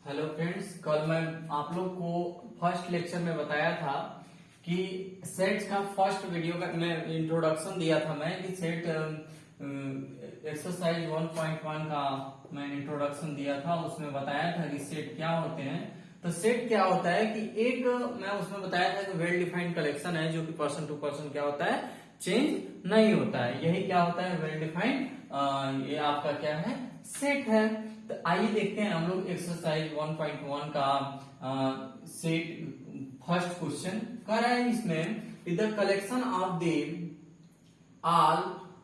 Hello friends, कल मैं आप लोग को फर्स्ट लेक्चर में बताया था कि सेट्स का फर्स्ट वीडियो का मैं इंट्रोडक्शन दिया था मैं कि सेट एक्सरसाइज 1.1 का मैं इंट्रोडक्शन दिया था। उसमें बताया था कि सेट क्या होते हैं। तो सेट क्या होता है कि एक मैं उसमें बताया था कि वेल डिफाइंड कलेक्शन है जो कि पर्सन टू पर्सन क्या होता है, चेंज नहीं होता है। यही क्या होता है, वेल डिफाइंड। ये आपका क्या है, सेट है। तो आइए देखते हैं हम लोग एक्सरसाइज 1.1 का सेट फर्स्ट क्वेश्चन कर रहे हैं। इसमें the collection of the all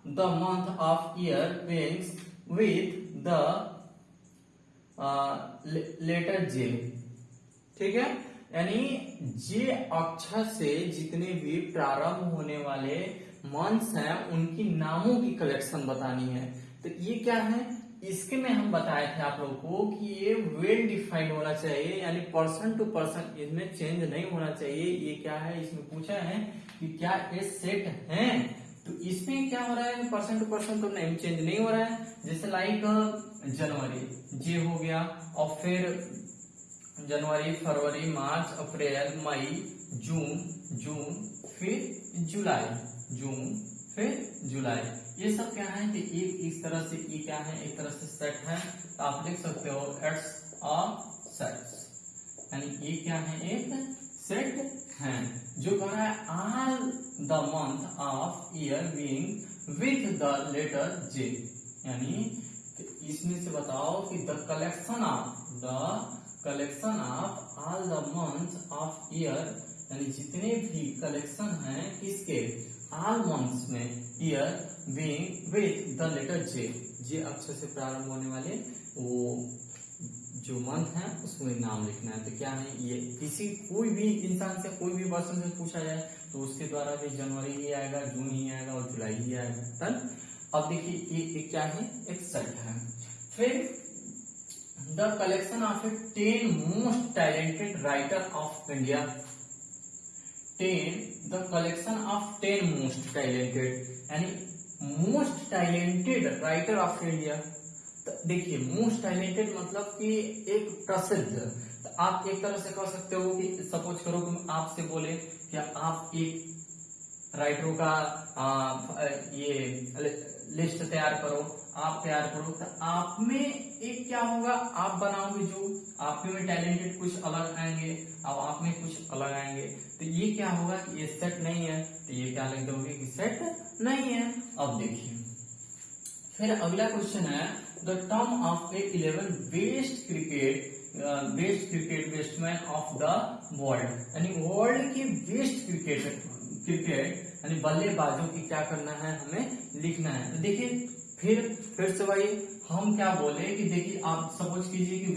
the month of year begins with the letter J. ठीक है, यानी जे अक्षर से जितने भी प्रारंभ होने वाले मंथ्स हैं उनकी नामों की कलेक्शन बतानी है। तो ये क्या है, इसके में हम बताए थे आप लोगों को कि ये वेल डिफाइंड होना चाहिए, यानी पर्सन टू पर्सन इसमें चेंज नहीं होना चाहिए। ये क्या है, इसमें पूछा है कि क्या ये सेट है। तो इसमें क्या हो रहा है, पर्सन टू पर्सन तो नेम चेंज नहीं हो रहा है। जैसे लाइक जनवरी जे हो गया, और फिर जनवरी, फरवरी, मार्च, अप्रैल, मई, जून, फिर जुलाई, फिर जुलाई। ये सब क्या है कि एक इस तरह से, ये क्या है, एक तरह से सेट है। तो आप लिख सकते हो इट्स अ सेट, यानी ये क्या है, एक सेट है जो कह रहा है all the month of year being with the letter J. यानी इसमें से बताओ कि the collection of all the month of year, यानी जितने भी कलेक्शन हैं किसके, ऑल मंथ्स में, year being with the letter J अक्षर से प्रारंभ होने वाले वो जो मंथ है उसमें नाम लिखना है। तो क्या है ये, किसी कोई भी इंसान से, कोई भी पर्सन से पूछा जाए तो उसके द्वारा भी जनवरी ही आएगा, जून ही आएगा और जुलाई ही आएगा। तब अब देखिए ये क्या है, एक सेट है। फिर the collection of 10 most talented writer of India. The collection of 10 most talented, यानी most talented writer of India. तो देखिए मोस्ट टैलेंटेड मतलब कि एक प्रसिद्ध। तो आप एक तरह से कह सकते हो कि सपोज करो कि आपसे बोले कि आप एक राइटरों का ये लिस्ट तैयार करो, आप तैयार करो। तो आप में एक क्या होगा, आप बनाओगे जो आप में टैलेंटेड कुछ अलग आएंगे, अब आप में कुछ अलग आएंगे। तो ये क्या होगा कि ये सेट नहीं है। तो ये क्या लिख दोगे कि सेट नहीं है। अब देखिए फिर अगला क्वेश्चन है the term of A 11 best cricket batsman of the world, यानी वर्ल्ड के बेस्ट क्रिकेट यानी बल्लेबाजों की क्या करना है, हमें लिखना है। तो देखिए फिर से वही हम क्या बोले कि देखिए आप सपोज कीजिए कि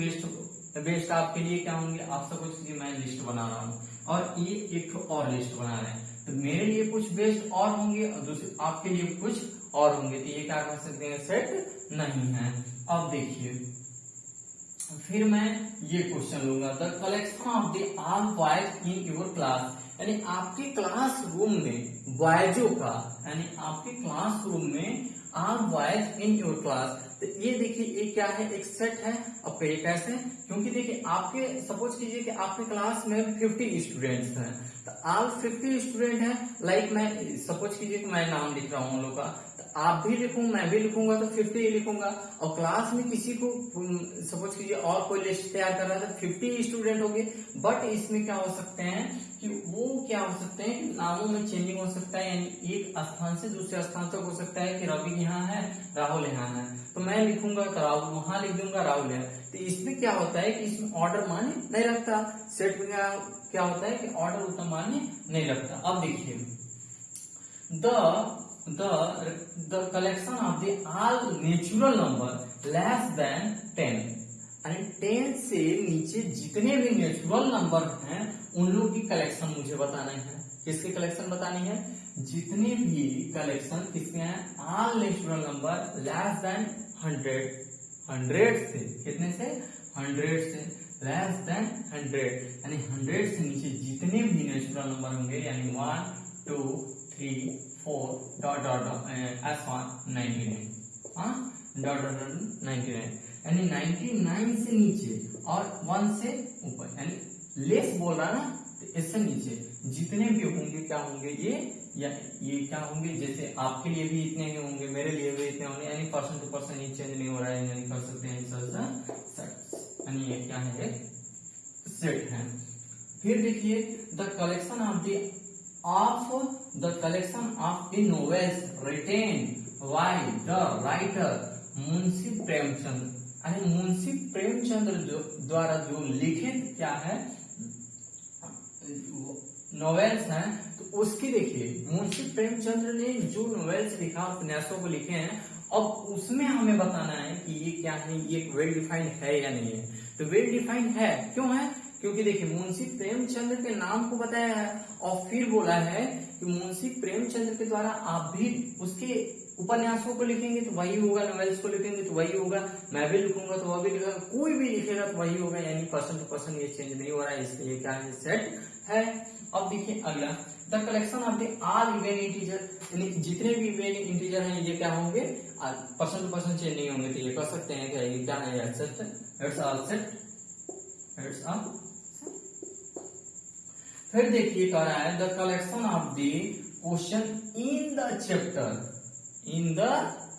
बेस्ट आपके लिए क्या होंगे, आप सपोज कीजिए मैं लिस्ट बना रहा हूँ और ये एक और लिस्ट बना रहे हैं। तो मेरे लिए कुछ बेस्ट और होंगे और दूसरे आपके लिए कुछ और होंगे। तो ये क्या कर सकते हैं, सेट नहीं है। अब देखिए फिर मैं ये क्वेश्चन लूंगा the collection of the all boys in your class, यानी आपके क्लासरूम में बॉयजों का, यानी आपके क्लासरूम में all boys in your class. तो ये देखिए ये क्या है, एक सेट है। अब ये कैसे, क्योंकि देखिए आपके सपोज कीजिए कि आपके क्लास में 50 स्टूडेंट्स हैं। तो ऑल 50 स्टूडेंट हैं। लाइक मैं सपोज कीजिए कि मैं नाम लिख रहा हूँ उन लोग का, आप भी लिखूं मैं भी लिखूंगा तो 50 ही लिखूंगा। और क्लास में किसी को सपोज कीजिए और कोई लिस्ट तैयार कर रहा था, 50 स्टूडेंट होंगे। बट इसमें क्या हो सकते हैं कि वो क्या हो सकते हैं कि नामों में चेंजिंग हो सकता है, यानी एक स्थान से दूसरे स्थान तक हो सकता है कि रवि यहाँ है, राहुल यहाँ है। तो मैं लिखूंगा तो राहुल वहां लिख दूंगा, राहुल है। तो इसमें क्या होता है कि इसमें ऑर्डर मान्य नहीं रखता। सेट में क्या होता है कि ऑर्डर उतना मान्य नहीं रखता। अब देखिए the collection of the all natural number less than 10, यानी 10 से नीचे जितने भी नेचुरल नंबर हैं उन लोग की कलेक्शन मुझे बताना है। किसकी कलेक्शन बतानी है, जितने भी कलेक्शन किसके हैं, all natural number less than 100 से, कितने से, 100 से, लेस देन 100 यानी 100 से नीचे जितने भी नेचुरल नंबर होंगे, यानी 1 2 3 4 डॉट डॉट S1 99, हाँ डॉट डॉट 99। यानी 99 से नीचे और 1 से ऊपर, यानी लेस बोल रहा ना, तो इससे नीचे जितने भी होंगे क्या होंगे ये, या ये क्या होंगे, जैसे आपके लिए भी इतने ही होंगे, मेरे लिए भी इतने होंगे, यानी पर्सन टू पर्सन ये चेंज नहीं हो रहा है, यानी कर सकते हैं सेट, यानी ये क्या है, सेट है। फिर देखिए the collection of the novels written by the writer Munshi Premchand, यानी मुंशी प्रेमचंद द्वारा जो लिखित क्या है नॉवेल्स हैं, तो उसकी देखिए मुंशी प्रेमचंद्र ने जो नॉवेल्स लिखा, उपन्यासों को लिखे हैं, अब उसमें हमें बताना है कि ये क्या है, ये वेल डिफाइंड है या नहीं है। तो वेल डिफाइंड है, क्यों है, क्योंकि देखिए मुंशी प्रेमचंद्र के नाम को बताया है और फिर बोला है कि मुंशी प्रेमचंद्र के द्वारा आप भी उसके उपन्यासों को लिखेंगे तो वही होगा, नॉवेल्स को लिखेंगे तो वही होगा, मैं भी लिखूंगा तो वह भी लिखेगा, कोई भी लिखेगा तो वही होगा, यानी पर्सन टू पर्सन ये चेंज नहीं हो रहा है, इसलिए क्या है, सेट है। अब देखिए अगला, the collection of the all even integer, यानी जितने भी इवन इंटीजर हैं ये क्या होंगे, पर्सन टू पर्सन चेंज नहीं होंगे, तो ये कर सकते हैं क्या, ये क्या है, set, it's all set, it's all. फिर देखिए कह रहा है the collection of the question in the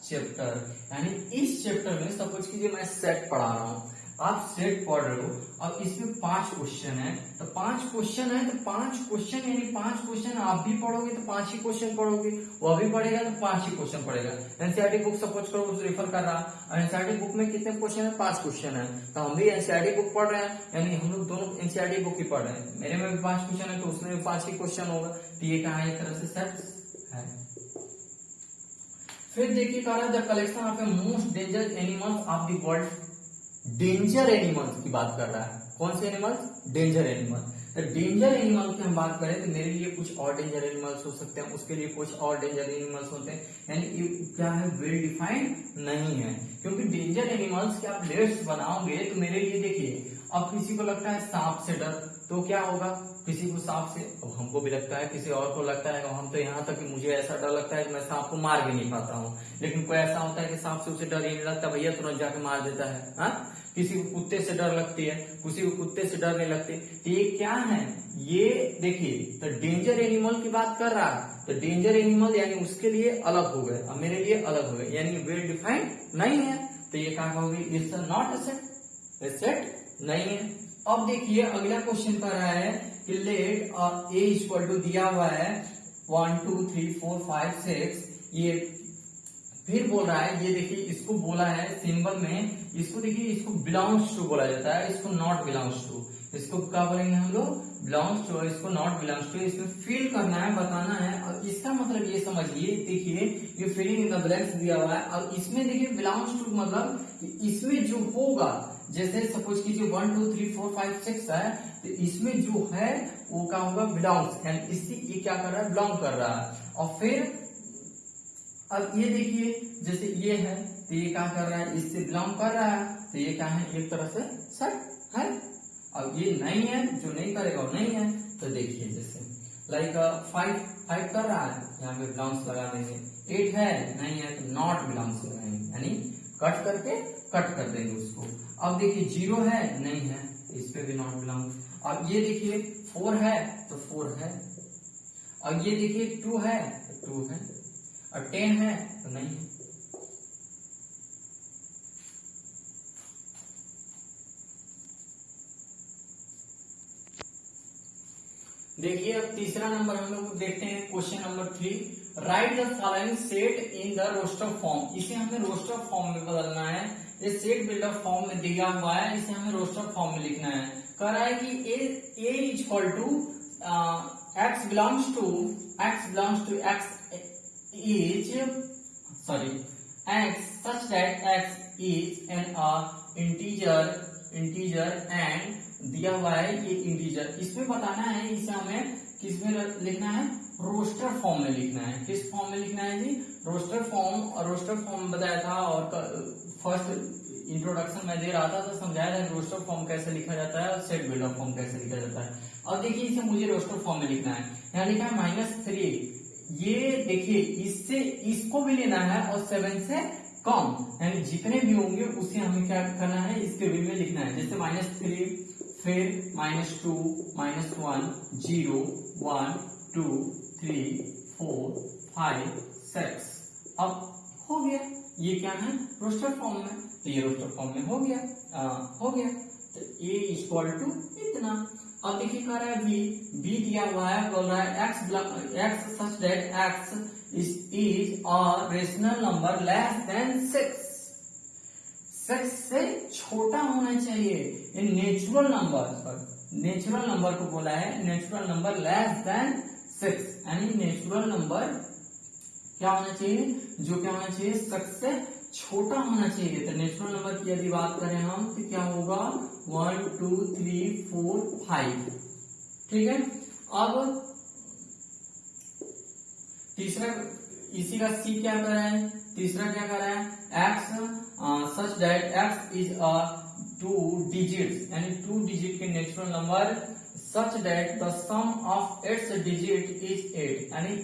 chapter, यानी इस चैप्टर में सपोज कीजिए मैं सेट पढ़ा रहा हूं, आप सेट पढ़ रहे हो, अब इसमें 5 क्वेश्चन है, तो 5 क्वेश्चन है, तो 5 क्वेश्चन यानी 5 क्वेश्चन आप भी पढ़ोगे तो 5 ही क्वेश्चन पढ़ोगे, वह भी पढ़ेगा तो 5 ही क्वेश्चन पढ़ेगा। एनसीईआरटी बुक सपोज करो उस रेफर कर रहा, और एनसीईआरटी बुक में कितने क्वेश्चन है, 5 क्वेश्चन है, तो हम भी एनसीईआरटी बुक पढ़ रहे हैं, यानी हम लोग दोनों एनसीईआरटी बुक ही पढ़ रहे हैं, मेरे में भी 5 क्वेश्चन है तो उसमें भी 5 ही क्वेश्चन होगा, तो ये कहा एक तरह से सेट है। फिर देखिए कह रहा है the collection of a most danger animals of the world, danger animals की बात कर रहा है, कौन से एनिमल्स, डेंजर एनिमल। तो डेंजर एनिमल की हम बात करें तो मेरे लिए कुछ और डेंजर एनिमल्स हो सकते हैं, उसके लिए कुछ और डेंजर एनिमल्स होते हैं, यानी ये क्या है, वेल डिफाइंड नहीं है, क्योंकि डेंजर एनिमल्स के आप लिस्ट बनाओगे तो मेरे लिए देखिए, अब किसी को लगता है सांप से डर, तो क्या होगा, किसी को सांप से, अब हमको भी लगता है, किसी और को लगता है, हम तो यहाँ तक कि मुझे ऐसा डर लगता है कि मैं सांप को मार भी नहीं पाता हूँ, लेकिन कोई ऐसा होता है कि सांप से उसे डर ही नहीं लगता, भैया तुरंत जाके मार देता है, हाँ? किसी को कुत्ते से डर लगती है, किसी को कुत्ते से डर नहीं लगती, तो ये क्या है, ये देखिए तो डेंजर एनिमल की बात कर रहा है, तो डेंजर एनिमल यानी उसके लिए अलग हो गए, अब मेरे लिए अलग हो गए, यानी वेल डिफाइंड नहीं है, तो ये क्या होगी, इट्स नॉट अ सेट नहीं है। अब देखिए अगला क्वेश्चन कर रहा है कि लेट ए इक्वल टू दिया हुआ है 1 2 3 4 5 6, ये फिर बोल रहा है, ये देखिए इसको बोला है सिंबल में, इसको देखिए इसको बिलोंग्स टू बोला जाता है, इसको नॉट बिलोंग्स टू, इसको क्या बोलेंगे हम लोग, बिलोंग्स टू, इसको नॉट बिलोंग्स टू, इसमें फिल करना है, बताना है, और इसका मतलब ये समझिए, देखिए ये फिलिंग इन द ब्लैंक्स दिया हुआ है, और इसमें देखिए बिलोंग्स टू मतलब इसमें जो होगा, जैसे सपोज कीजिए 1 2 3 4 5 6 है, तो इसमें जो है वो क्या होगा, बिलोंग्स, यानी इससे ये क्या कर रहा है, बिलोंग कर रहा है। और फिर अब ये देखिए जैसे ये है तो ये क्या कर रहा है, इससे बिलोंग कर रहा है, तो ये क्या है, एक तरह से सेट है। अब ये नहीं है, जो नहीं करेगा वो नहीं है, तो देखिए जैसे लाइक 5 कर रहा है, यहाँ पे बिलोंग्स लगा देंगे, 8 है नहीं है तो नॉट बिलोंग्स लगाएंगे, यानी कट करके कट कर देंगे उसको। अब देखिए 0 है नहीं है, इस पे भी नॉट बिलोंग। अब ये देखिए 4 है तो 4 है, और ये देखिए 2 है तो 2 है, और 10 है तो नहीं है। देखिए अब तीसरा नंबर हम लोग देखते हैं, question number 3, write the following set in the roster form, इसे हमें रोस्टर फॉर्म में बदलना है, ये सेट बिल्डर फॉर्म में दिया हुआ है, इसे हमें रोस्टर फॉर्म में लिखना है। कह रहा है कि A is equal to x belongs to x is x such that x is an integer and दिया हुआ है ये इंटीजर, इसमें बताना है, इसे हमें किस में लिखना है, रोस्टर फॉर्म में लिखना है। किस फॉर्म में लिखना है जी, रोस्टर फॉर्म। और रोस्टर फॉर्म बताया था, और फर्स्ट इंट्रोडक्शन में दे रहा था तो समझाया था रोस्टर फॉर्म कैसे लिखा जाता है और सेट बिल्डर फॉर्म कैसे लिखा जाता है। और देखिए इसे मुझे रोस्टर फॉर्म में लिखना है, यहाँ लिखा है -3, ये देखिए इससे इसको भी लेना है और 7 से कम, यानी जितने भी होंगे उसे हमें क्या करना है, इस टेबल में लिखना है। जैसे -3, फिर -2, -1, 0, 1, 2, 3, 4, 5, 6। अब हो गया, ये क्या है, रोस्टर फॉर्म में, तो ये रोस्टर फॉर्म में हो गया, तो A इक्वल टू इतना। अब देखिए कह रहा है बी दिया हुआ है, बोल रहा है x such that x is a rational number less than 6 से छोटा होना चाहिए। इन नेचुरल नंबर को बोला है नेचुरल नंबर लेस देन 6, यानी नेचुरल नंबर क्या होना चाहिए, जो क्या होना चाहिए, 6 से छोटा होना चाहिए। तो नेचुरल नंबर की यदि बात करें हम तो क्या होगा, 1 2 3 4 5, ठीक है। अब तीसरा इसी का सी क्या कर रहा है, तीसरा क्या कर रहा है, x such that x is a 2 digit, यानी 2 डिजिट के natural number such that the sum of its digit is 8, यानी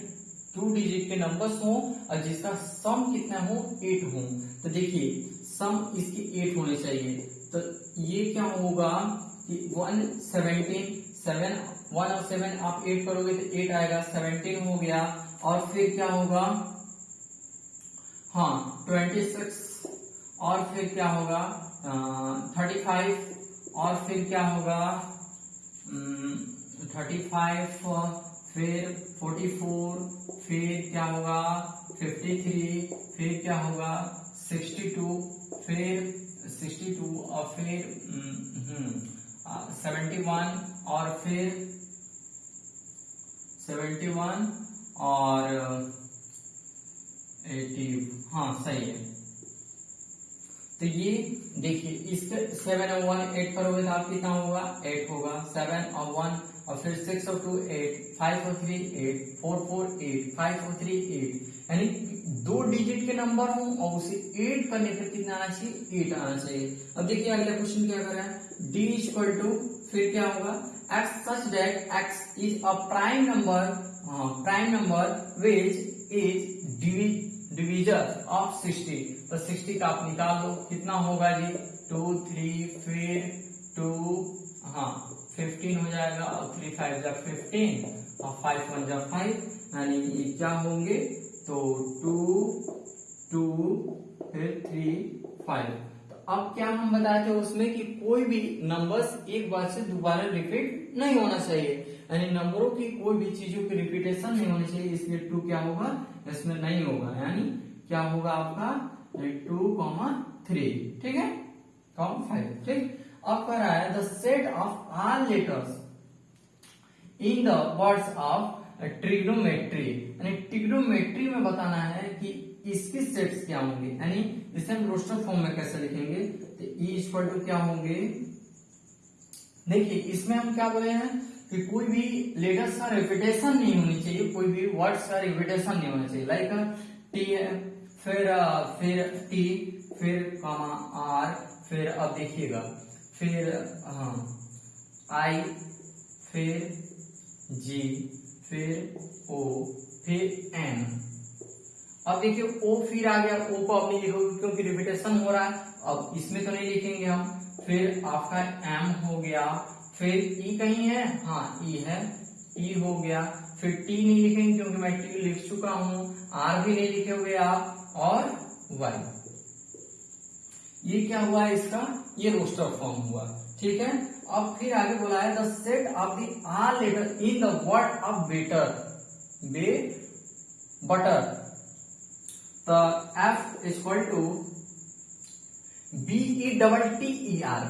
2 डिजिट के नंबर्स हो और जिसका सम कितना हो, 8 हो। तो देखिए सम इसके 8 होने चाहिए, तो ये क्या होगा कि 1 और 7 आप 8 करोगे तो 8 आएगा, 17 हो गया। और फिर क्या होगा, हाँ 26, और फिर क्या होगा 35, और फिर क्या होगा 35, फिर 44, फिर क्या होगा 53, फिर क्या होगा 62, फिर 62 और फिर 71, और फिर 71 और 80, हाँ सही है। तो ये देखिए इसके 7 और 1 8 करोगे तो आप कितना होगा, 8 होगा, 7 और 1 और फिर 6 और 2 8, 5 और 3 8, 4 4 8, 5 और 3 8, यानी 2 डिजिट के नंबर हो और उसे 8 करने पर कितना आना चाहिए, 8 आना चाहिए। अब देखिए अगला क्वेश्चन क्या कर रहा है, d इक्वल टू फिर क्या होगा, x such that x is a prime number which is divisor of 60, तो 60 का आप निकाल दो, कितना होगा जी 2 3 फिर 2, हाँ 15 हो जाएगा, और 3 5 जा 15 और 5 1 जा 5, यानी ये क्या होंगे, तो 2 2 फिर 3 5। तो अब क्या हम बताए थे उसमें कि कोई भी नंबर्स एक बार से दोबारा रिपीट नहीं होना चाहिए, यानी नंबरों की कोई भी चीजों की रिपीटेशन नहीं होनी चाहिए, इसलिए 2 क्या होगा, इसमें नहीं होगा, यानी क्या होगा आपका 2, 3, ठीक है, 5, ठीक। अब कह रहा है the set of all letters in the words of trigonometry, यानी ट्रिग्नोमेट्री में बताना है कि इसके सेट्स क्या होंगे, यानी इसे हम रोस्टर फॉर्म में कैसे लिखेंगे, तो ई इक्वल टू क्या होंगे, देखिए इसमें हम क्या बोले हैं कि कोई भी लेटर्स का रिपीटेशन नहीं होनी चाहिए, कोई भी वर्ड्स का रिपीटेशन नहीं होना चाहिए, लाइक टी है, फिर टी, फिर कॉमा आर, फिर अब देखिएगा फिर आई, फिर जी, फिर ओ, फिर एन। अब देखिए ओ फिर आ गया, ओ को अब नहीं लिखोगे क्योंकि रिपीटेशन हो रहा है, अब इसमें तो नहीं लिखेंगे हम। फिर आपका एम हो गया, फिर ई कहीं है, हाँ ई है, ई हो गया, फिर टी नहीं लिखेंगे क्योंकि मैं टी लिख चुका हूं, आर भी नहीं लिखे आप, और वाई। ये क्या हुआ इसका, ये रोस्टर फॉर्म हुआ, ठीक है। अब फिर आगे बोला है the set of the all letter in the word of butter, तो F equal to BETTER,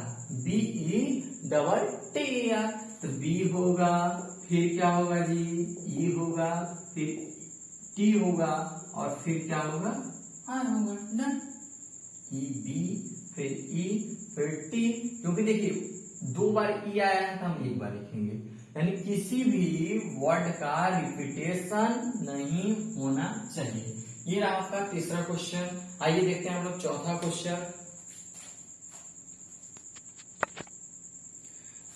BETTER, तो बी होगा, फिर क्या होगा जी, ई होगा, फिर टी होगा, और फिर क्या होगा, आर होगा, डन। ई बी, फिर ई, फिर टी, क्योंकि देखिए 2 बार ई आया है तो हम 1 बार लिखेंगे, यानी किसी भी वर्ड का रिपीटेशन नहीं होना चाहिए। ये रहा आपका तीसरा क्वेश्चन। आइए देखते हैं हम लोग चौथा क्वेश्चन।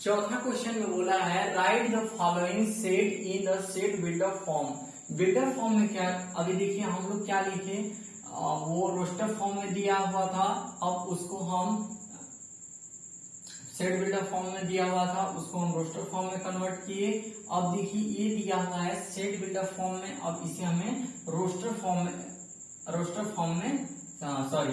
चौथा क्वेश्चन में बोला है right the following set in the set builder form. Builder form में क्या, अभी देखिए हम लोग क्या लिखे, वो रोस्टर फॉर्म में दिया हुआ था, अब उसको हम सेट बिल्डर फॉर्म में दिया हुआ था, उसको हम रोस्टर फॉर्म में कन्वर्ट किए। अब देखिए ये दिया हुआ है सेट बिल्डर फॉर्म में, अब इसे हमें रोस्टर फॉर्म में sorry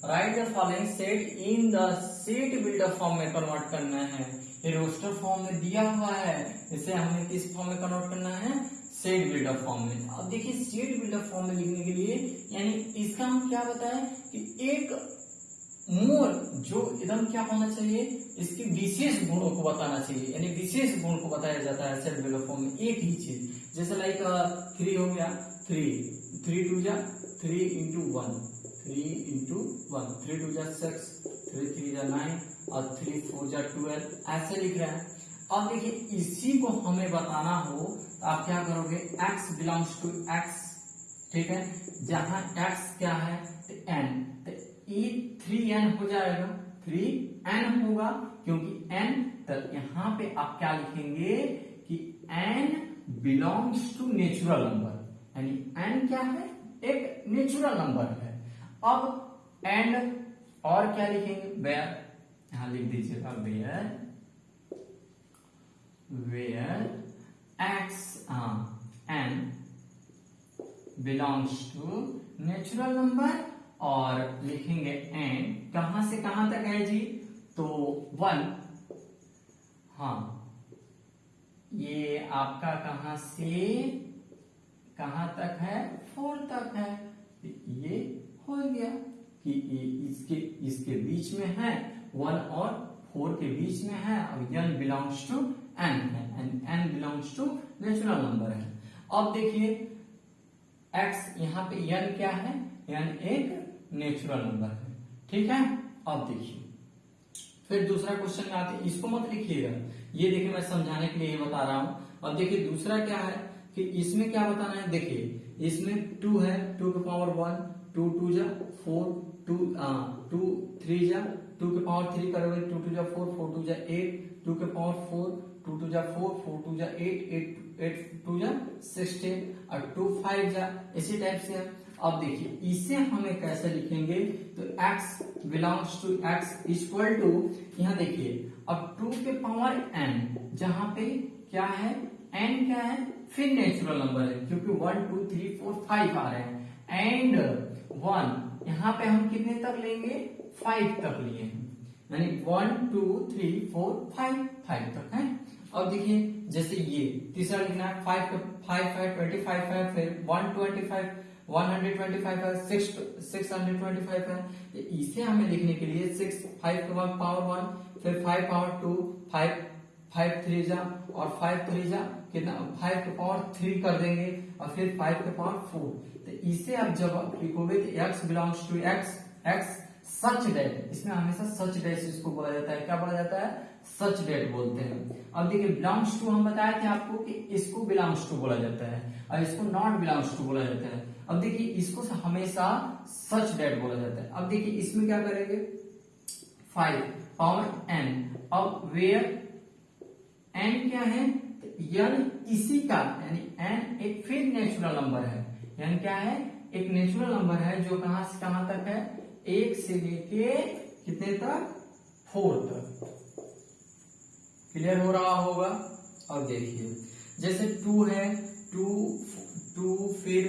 right the following set in the set builder form में कन्वर्ट करना है। ये रोस्टर फॉर्म में दिया हुआ है, इसे हमें किस फॉर्म में कन्वर्ट करना है, सेट बिल्डर फॉर्म में। अब देखिए सेट बिल्डर फॉर्म में लिखने के लिए यानी इसका हम क्या बताएं कि एक मोर जो एकदम क्या होना चाहिए, इसके विशेष गुणों को बताना चाहिए, यानी विशेष गुण को बताया जाता है सेट बिल्डर फॉर्म में। एक ही चीज जैसे लाइक 3 हो गया, 3 2 जा 3 इंटू 1 3 इंटू 1 3 2 जा 6 3 3 जा 9 और 3 4 जा 12, ऐसे लिख रहे हैं। अब देखिए इसी को हमें बताना हो तो आप क्या करोगे, x बिलोंग्स टू x, ठीक है, जहां x क्या है तो n, तो ये 3n हो जाएगा, 3n होगा क्योंकि n, तो यहां पे आप क्या लिखेंगे कि n belongs to natural number, यानी n क्या है, एक नेचुरल नंबर है। अब एंड और क्या लिखेंगे, वेयर, यहां लिख दीजिएगा where x n belongs to natural number, और लिखेंगे एंड कहां से कहां तक है जी, तो 1, हाँ ये आपका कहां से कहां तक है, 4 तक है, ये हो गया कि ये इसके बीच में है, 1 और 4 के बीच में है, और n बिलोंग्स टू n है, n belongs to natural number है। अब देखिए x यहाँ पे n क्या है, n एक नेचुरल नंबर है, ठीक है। अब देखिए फिर दूसरा क्वेश्चन में आते हैं, इसको मत लिखिएगा, ये देखिए मैं समझाने के लिए ये बता रहा हूं। अब देखिए दूसरा क्या है कि इसमें क्या बताना है, देखिए इसमें 2 है, 2 के पावर 1, 2 2 जा 4, 2 3 जा 2 के पावर 3 करोगे, 2 2 जा 4, 4 2 जा 8, 2 के पावर 4, 2 2 जा 4, 4 2 जा 8, 8 2 जा 16 और 2 5 जा, इसी टाइप से। अब देखिए इसे हमें कैसे लिखेंगे, तो x belongs to x equal to, यहाँ देखिए अब 2 के पावर n, जहां पे क्या है n क्या है, फिर नेचुरल नंबर है क्योंकि 1 2 3 4 5 आ रहे हैं, एंड 1 यहाँ पे हम कितने तक लेंगे, 5 तक लिए हैं, यानी 1 2 3 4 5 तक है। अब देखिए जैसे ये तीसरा लिखना है, 5 25 है, फिर 125 125 है, 625 है, तो इसे हमें लिखने के लिए 6 5 के पावर 1, फिर 5 पावर 2, 5 3 जा और 5 3 जा कितना, 5 के पावर 3 कर देंगे और फिर 5 के पावर 4, तो इसे आप जब लिखोगे तो x belongs to x such that, इसमें हमेशा सच डेट इसको बोला जाता है, क्या बोला जाता है, सच डेट बोलते हैं। अब देखिए बिलोंग्स टू हम बताए थे आपको कि इसको बिलोंग्स टू बोला जाता है और इसको नॉट बिलोंग्स टू बोला जाता है। अब देखिए इसको हमेशा सच डेट बोला जाता है। अब देखिए इसमें क्या करेंगे, 5 पावर n, अब वेयर n क्या है, n इसी का, यानी n एक फिर नेचुरल नंबर है, n क्या है, एक नेचुरल नंबर है जो कहां से कहां तक है, 1 से लेके कितने तक, 4 तक। क्लियर हो रहा होगा। अब देखिए जैसे 2 है, 2 फिर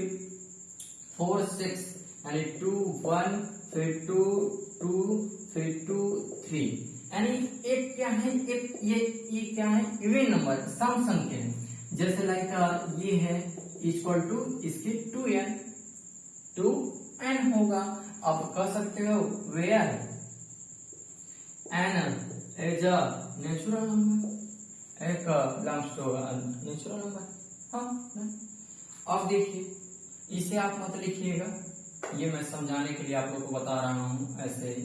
4 6, यानी 2 1 फिर 2 2 फिर 2 3, यानी एक क्या है, एक ये क्या है, इवन नंबर, सम संख्या है। जैसे लाइक ये है इक्वल टू इसके 2n होगा। अब कह सकते हो where n as a natural number, एक बिलोंग्स टू नेचुरल नंबर। हाँ, अब देखिए इसे आप मत लिखिएगा, ये मैं समझाने के लिए आप लोग को बता रहा हूं ऐसे ही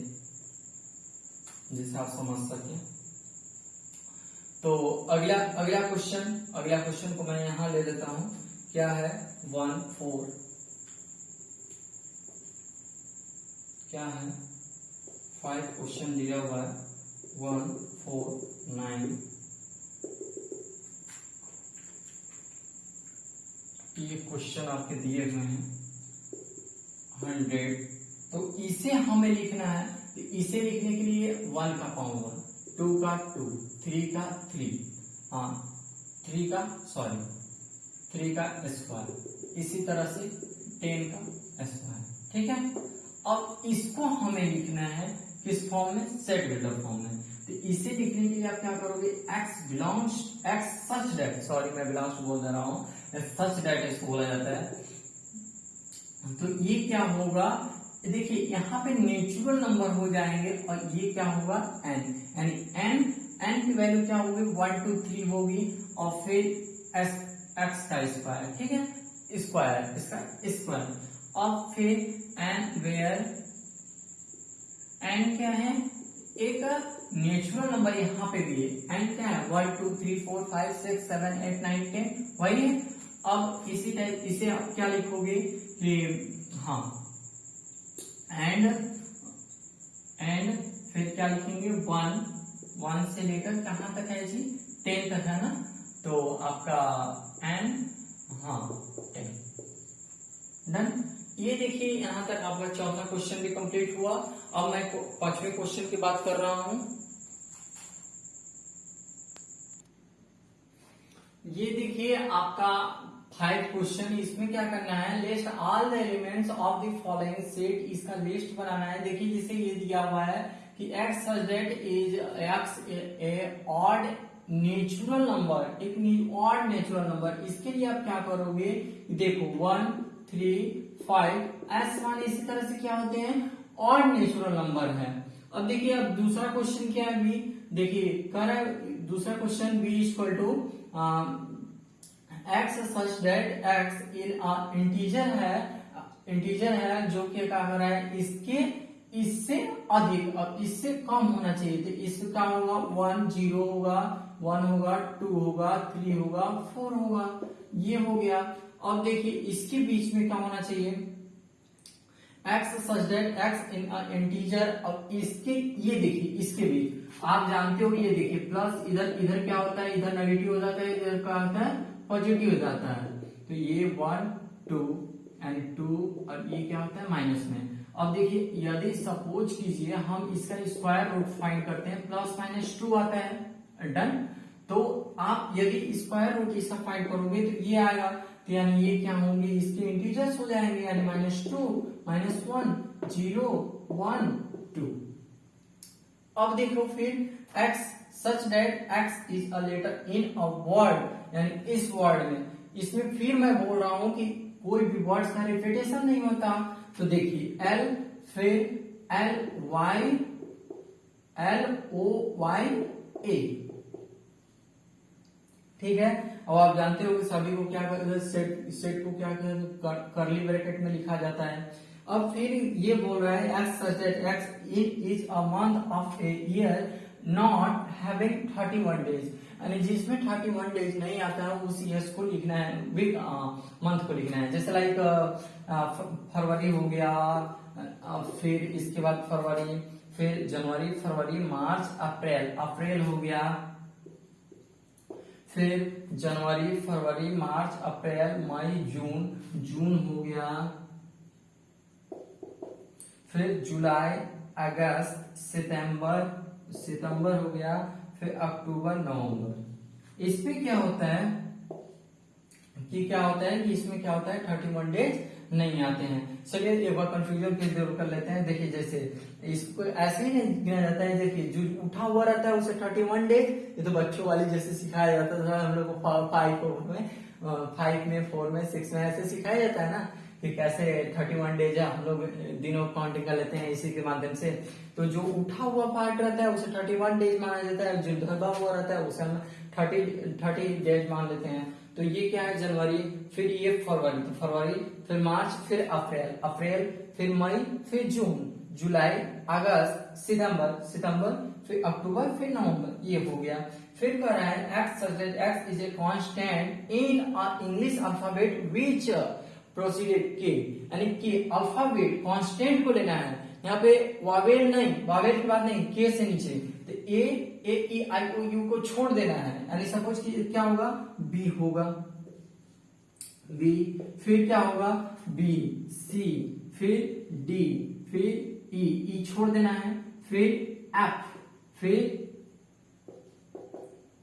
जिससे आप समझ सके। तो अगला क्वेश्चन को मैं यहां ले लेता हूं, क्या है 1 4, क्या है 5 क्वेश्चन दिया हुआ है 1 4 9, ये क्वेश्चन आपके दिए हुए हैं। 100, तो इसे हमें लिखना है, तो इसे लिखने के लिए 1 का पावर 2 का 2, 3 का 3, 3 का स्क्वायर, इसी तरह से 10 का स्क्वायर। ठीक है, अब इसको हमें लिखना है किस फॉर्म में, सेट वेक्टर फॉर्म में। तो इसे लिखने के लिए आप क्या करोगे, x सच दैट, सॉरी मैं बिलोंग्स बोल दे रहा हूं, सच दैट इसको बोला जाता है। तो ये क्या होगा, देखिए यहाँ पे नेचुरल नंबर हो जाएंगे और ये क्या होगा n, यानी n की वैल्यू क्या होगी 1 2 3 होगी और फिर x का स्क्वायर। ठीक है, स्क्वायर, इसका स्क्वायर, और फिर n वेयर n क्या है, एक नेचुरल नंबर यहाँ पे भी है, n क्या है 1 2 3 4 5 6 7 8 9 10, वही है। अब इसी टाइप इसे आप क्या लिखोगे कि हाँ एंड फिर क्या लिखेंगे 1 से लेकर कहां तक है जी, 10 तक है ना, तो आपका n 10 डन। ये देखिए यहां तक आपका चौथा क्वेश्चन भी कंप्लीट हुआ। अब मैं पांचवें क्वेश्चन की बात कर रहा हूं। ये देखिए आपका 5 क्वेश्चन, इसमें क्या करना है, list all the elements of the following set, इसका लिस्ट बनाना है। देखिए जिसे ये दिया हुआ है कि x such that is x A odd natural number, एक ऑड नेचुरल नंबर, इसके लिए आप क्या करोगे, देखो 1 3 5 S1 इसी तरह से क्या होते हैं, ऑड नेचुरल नंबर है। अब देखिए अब दूसरा क्वेश्चन क्या है, बी देखिए कर दूसरा question b equal to x such that x integer है जो कि क्या कर रहा है, इससे अधिक और इससे कम होना चाहिए। तो इसका होगा 1 0 होगा, 1 होगा, 2 होगा, 3 होगा, 4 होगा, ये हो गया। अब देखिए इसके बीच में क्या होना चाहिए, x such that x integer, और इसके ये देखिए इसके बीच आप जानते हो, ये देखिए प्लस इधर क्या होता है, इधर नेगेटिव हो जाता है, इधर क्या होता है पॉजिटिव हो जाता है। तो ये 1 2 एंड 2 और ये क्या होता है माइनस में। अब देखिए यदि सपोज कीजिए हम इसका स्क्वायर रूट फाइंड करते हैं, प्लस माइनस 2 आता है, डन। तो आप यदि स्क्वायर रूट इसका फाइंड करोगे तो ये आएगा, तो यानी ये क्या होंगे, इसके इंटीजर्स हो जाएंगे, यानी -2 -1 0 1 2। अब देखो फिर x such that x is a letter in a word, यानी इस वर्ड में, इसमें फिर मैं बोल रहा हूं कि कोई भी वर्ड्स का रिपीटेशन नहीं होता। तो देखिए L फिर LOYA, ठीक है। और आप जानते हो कि सभी को क्या सेट को क्या करली ब्रैकेट में लिखा जाता है। अब फिर ये बोल रहा है x such that x is a month of a year not having 31 days, यानी जिसमें 31 डेज नहीं आता है उस ईयर को लिखना है, वीक मंथ को लिखना है। जैसे लाइक फरवरी हो गया, फिर इसके बाद फरवरी, फिर जनवरी फरवरी मार्च अप्रैल हो गया, फिर जनवरी फरवरी मार्च अप्रैल मई जून हो गया, फिर जुलाई अगस्त सितंबर हो गया, फिर अक्टूबर नवंबर। इसमें क्या होता है कि इसमें क्या होता है 31 डेज नहीं आते हैं। चलिए एक बार कंफ्यूजन के दूर कर लेते हैं। देखिए जैसे इसको ऐसे ही नहीं गिना जाता है, देखिए जो उठा हुआ रहता है उसे 31 डेज, ये तो बच्चों वाली जैसे सिखाया जाता था हम लोग को 5 में 4 में 6 में ऐसे सिखाया जाता है ना कि कैसे 31 डेज हम लोग दिनों काउंटिंग कर लेते हैं इसी के माध्यम से। तो जो उठा हुआ पार्ट रहता है उसे 31 डेज माना जाता है, जो दबा हुआ रहता है उसे हम 30 डेज मान लेते हैं। तो ये क्या है जनवरी, फिर ये फरवरी, तो फरवरी, फिर मार्च, फिर अप्रैल, फिर मई, फिर जून, जुलाई अगस्त सितंबर, फिर अक्टूबर, फिर नवंबर, ये हो गया। फिर कह रहा है x such that x is a constant in English alphabet which proceeded के, यानी कि अल्फाबेट कांस्टेंट को लेना है, यहाँ पे वावेल के बाद नहीं, के से नीचे, तो A-E-I-O-U को छोड़ देना है, यानी सपोज कि क्या होगा B होगा, B, फिर क्या होगा B C, फिर डी, फिर ई छोड़ देना है, फिर एफ, फिर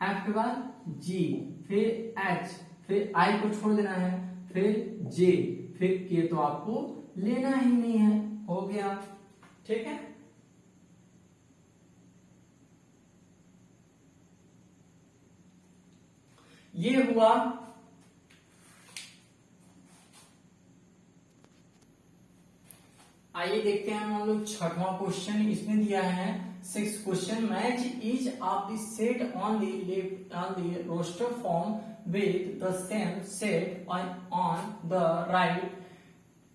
एफ के बाद जी, फिर एच, फिर आई को छोड़ देना है, फिर जे, फिर के तो आपको लेना ही नहीं है। हो गया, ठीक है। ये हुआ आइए देखते हैं हम लोग छठवां क्वेश्चन। इसमें दिया है 6 question, match each of the set on the roster form with the same set on the right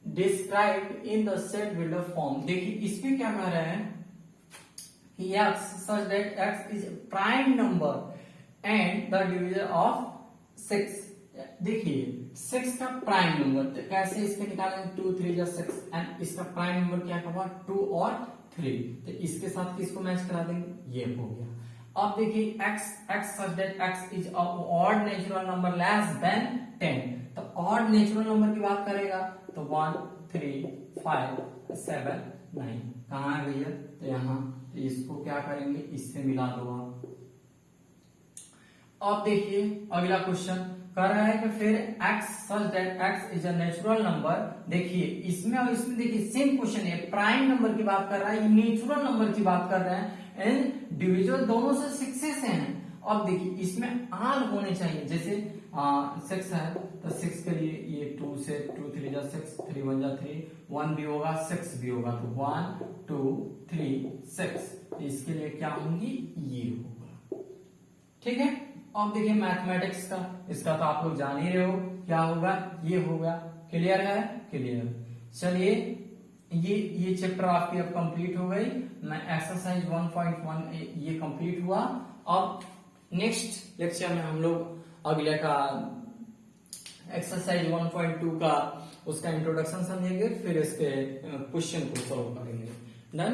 described in the set builder form. देखिए इसमें क्या कह रहे हैं कि x such that x is a prime number and the divisor of 6। देखिए 6 का prime number तो कैसे इसके निकालेंगे, 2 3 जा 6 एंड इसका प्राइम नंबर क्या होगा 2 और 3, तो इसके साथ किसको मैच करा देंगे, ये हो गया। अब देखिए x such that x is a odd natural number less than 10, तो odd natural number की बात करेगा तो 1 3 5 7 9 कहाँ है भैया, तो यहाँ, तो इसको क्या करेंगे, इससे मिला दो आप। अब देखिए अगला क्वेश्चन कर रहा है कि फिर x such that x is a natural number। देखिए इसमें और इसमें देखिए सेम क्वेश्चन है, प्राइम नंबर की बात कर रहा है, ये नेचुरल नंबर की बात कर रहे हैं एंड डिविजन दोनों से 6 से हैं। अब देखिए इसमें आल होने चाहिए, जैसे 6 है तो 6 के लिए ये 2 से 2 3 जा 6, 3 1 जा 3, 1 भी होगा 6 भी होगा, तो 1 2 3 6, इसके लिए क्या होंगी, ये होगा, ठीक है। अब देखिए मैथमेटिक्स का, इसका तो आप लोग जान ही रहे हो क्या होगा, ये होगा। क्लियर है, क्लियर। चलिए ये चैप्टर आपकी अब कंप्लीट हो गई। मैं एक्सरसाइज 1.1 ये कंप्लीट हुआ। अब नेक्स्ट लेक्चर में हम लोग अगले का एक्सरसाइज 1.2 का उसका इंट्रोडक्शन समझेंगे, फिर इसके क्वेश्चन को सॉल्व करेंगे। डन।